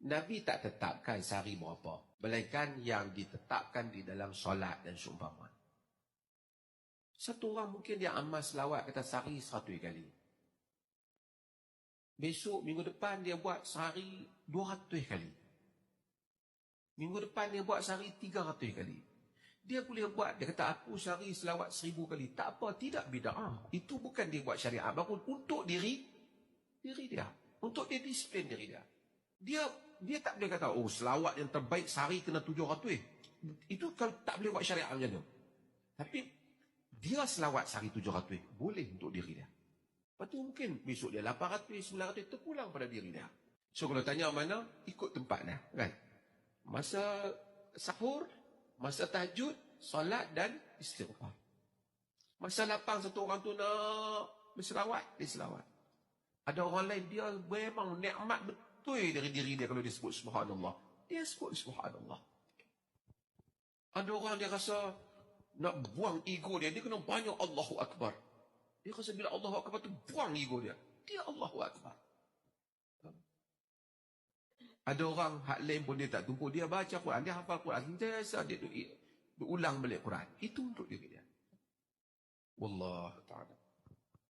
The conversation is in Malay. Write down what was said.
Nabi tak tetapkan sehari berapa, melainkan yang ditetapkan di dalam solat dan seumpama. Satu orang mungkin dia amal selawat kata sehari 100 kali. Besok, minggu depan dia buat sehari 200 kali. Minggu depan dia buat sehari 300 kali. Dia boleh buat, dia kata aku sehari selawat 1000 kali. Tak apa, tidak bid'ah. Itu bukan dia buat syariat baru untuk diri dia. Untuk dia disiplin diri dia. Dia tak boleh kata, oh selawat yang terbaik sehari kena 700. Itu kalau tak boleh buat syariat macam tu. Tapi dia selawat sehari 700, boleh untuk diri dia. Lepas tu mungkin besok dia 800, 900, terpulang pada diri dia. So kalau tanya mana, ikut tempat dia. Kan? Masa sahur, masa tahajud, solat dan istighfar. Masa lapang satu orang tu nak berselawat, dia selawat. Ada orang lain, dia memang nikmat betul dari diri dia kalau dia sebut subhanallah. Dia sebut subhanallah. Ada orang dia rasa nak buang ego dia, dia kena banyak Allahu Akbar. Dia rasa bila Allahu Akbar tu buang ego dia. Dia Allahu Akbar. Ada orang hak lain pun dia tak tumpu, dia baca Quran, dia hafal Quran, sentiasa dia ulang balik Quran. Itu untuk diri dia. Wallahu ta'ala.